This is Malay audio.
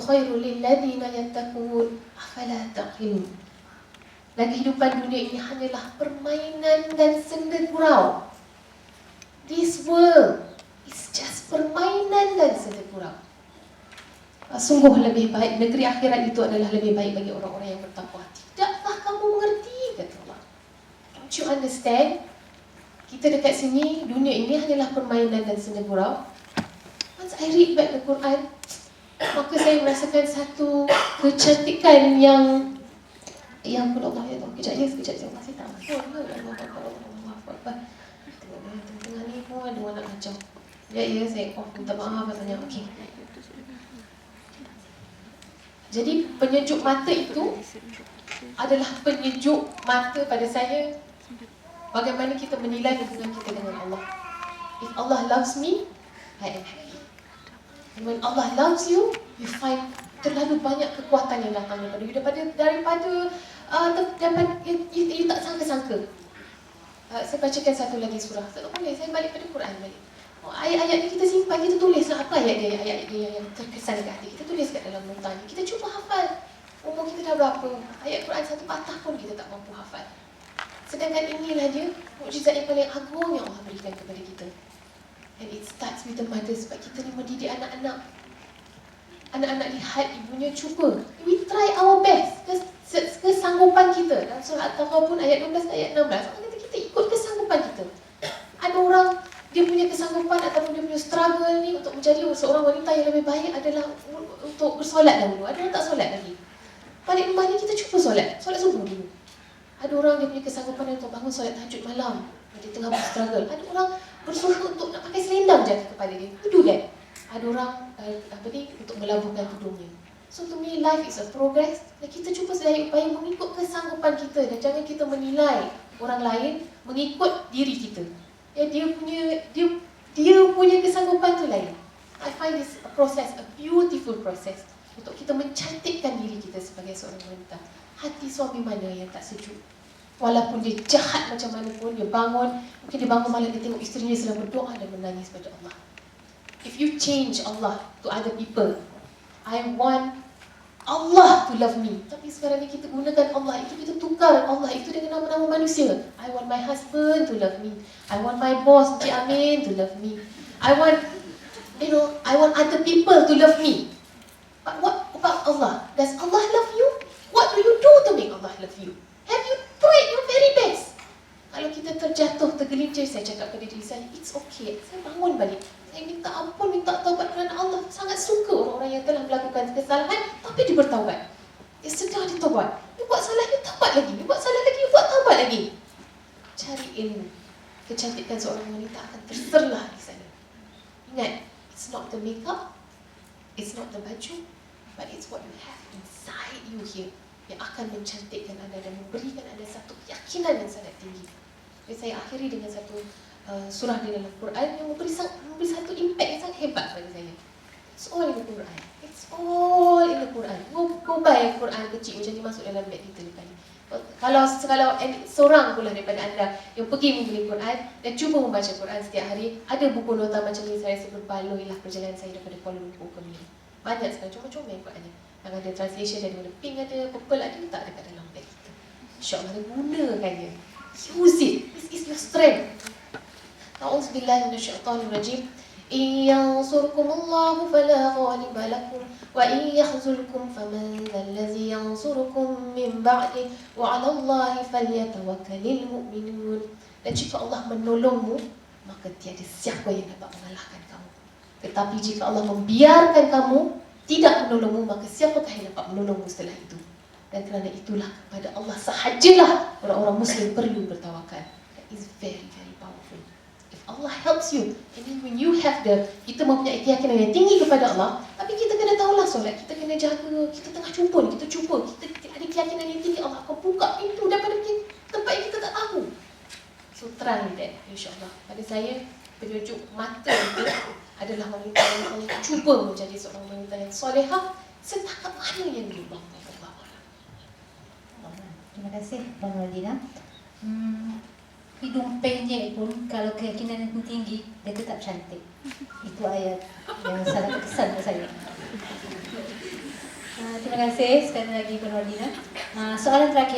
khairul lil ladzina yattaqun afala taqilun. Dan kehidupan dunia ini hanyalah permainan dan senda gurau. This world is just permainan dan senda gurau. Sungguh lebih baik, negeri akhirat itu adalah lebih baik bagi orang-orang yang bertakwa. Tidakkah kamu mengerti? Kata Allah. Don't you understand? Kita dekat sini, dunia ini hanyalah permainan dan senda gurau. Once I read back the Quran, maka saya merasakan satu kecantikan yang pun Allah ya tahu. Kejap saya masih tak masuk. Allah. Tengah ni pun ada orang nak kacau. Ya, saya minta maaf katanya. Okey. Jadi penyejuk mata itu adalah penyejuk mata pada saya. Bagaimana kita menilai hubungan kita dengan Allah. If Allah loves me, I am happy. And when Allah loves you, you find terlalu banyak kekuatan yang datang daripada you, daripada you tak sangka-sangka. Saya bacakan satu lagi surah. Tak boleh, saya balik pada Quran balik. Ayat-ayat ni kita simpan, kita tulislah apa ayat dia yang terkesan dekat hati. Kita tulis kat dalam nota ni. Kita cuba hafal. Umur kita dah berapa? Ayat Quran satu patah pun kita tak mampu hafal. Sedangkan inilah dia mukjizat yang paling agung yang Allah berikan kepada kita. And it starts with the mother, sebab kita ni mendidik anak-anak. Anak-anak lihat ibunya cuba. We try our best. Kesanggupan kita. Dalam surah At-Tawbah pun ayat 12, ayat 16. Allah kata kita ikut kesanggupan kita. Ada orang, dia punya kesanggupan ataupun dia punya struggle ni untuk menjadi seorang wanita yang lebih baik adalah untuk bersolat dahulu. Ada orang tak solat lagi. Balik rumah ni kita cuba solat subuh dulu. Ada orang dia punya kesanggupan untuk bangun solat tahajud malam. Dia tengah berstruggle. Ada orang berusaha untuk nak pakai selendang jaga kepada dia. Do that. Ada orang untuk melabuhkan tudungnya. So to me, life is a progress. Dan kita cuba sedaya upaya mengikut kesanggupan kita. Dan jangan kita menilai orang lain mengikut diri kita. Dia punya kesanggupan tu lain. I find this a process, a beautiful process untuk kita mencantikkan diri kita sebagai seorang wanita. Hati suami mana yang tak sejuk? Walaupun dia jahat macam mana pun, dia bangun, mungkin dia bangun malam, dia tengok isterinya sedang berdoa dan menangis pada Allah. If you change Allah to other people, I want Allah to love me. Tapi sekarang ni kita gunakan Allah itu, kita tukar Allah itu dengan nama-nama manusia. I want my husband to love me. I want my boss, Encik Amin, to love me. I want other people to love me. But what about Allah? Does Allah love you? What do you do to make Allah love you? Have you tried your very best? Kalau kita terjatuh, tergelincir, saya cakap pada diri saya, it's okay. Saya bangun balik. Saya minta ampun, minta taubat kerana Allah sangat suka orang-orang yang telah melakukan kesalahan tapi dia bertaubat. Dia sedar dia taubat. Dia buat salah, dia taubat lagi. Dia buat salah lagi, dia buat taubat lagi. Cari ilmu. Kecantikan seorang wanita akan terserlah di sana. Ingat, it's not the makeup, it's not the baju, but it's what you have inside you here yang akan mencantikkan anda dan memberikan anda satu keyakinan yang sangat tinggi. Jadi saya akhiri dengan satu surah di dalam Quran yang memberi satu impact yang sangat hebat pada saya. It's all in the Quran. It's all in the Quran. Go buy Quran kecil macam ni, masuk dalam beg kita depan ni. Kalau seorang pula daripada anda yang pergi membeli Quran dan cuba membaca Quran setiap hari, ada buku nota macam ni, saya rasa berbaloilah perjalanan saya daripada Kuala Lumpur ke Miri. Banyak sekali, cuma-cuma Qurannya. Yang ada translation, ada warna pink, ada purple, ada letak dekat dalam beg kita. InsyaAllah gunakannya. Use it. This is your strength. A'udzubillahi minasyaitonirrajim. In yansurkumullahu fala ghaliba lakum wa in yakhzulkum faman dhallazi yansurukum min ba'di wa 'alallahi falyatawakkalul mu'minun. Dan jika Allah menolongmu, maka tiada siapa yang dapat mengalahkan kamu. Tetapi jika Allah membiarkan kamu, tidak menolongmu, maka siapakah yang dapat menolongmu setelah itu? Dan kerana itulah kepada Allah sahajalah orang-orang Muslim perlu bertawakal. That is very, very powerful. If Allah helps you, and then when you have kita mempunyai keyakinan yang tinggi kepada Allah, tapi kita kena tahulah solat, kita kena jaga, kita tengah jumpa ni, kita ada keyakinan yang tinggi, Allah akan buka pintu daripada tempat yang kita tak tahu. So try that, insyaAllah. Pada saya, penunjuk mata itu adalah wanita yang cuba menjadi seorang wanita yang solehah setakat mana yang diubah. Terima kasih Bang Waldina. Hidung penyek pun kalau keyakinan yang tinggi, dia tetap cantik. Itu ayat yang sangat terkesan pada saya. Terima kasih sekali lagi Puan Wardina. Soalan terakhir.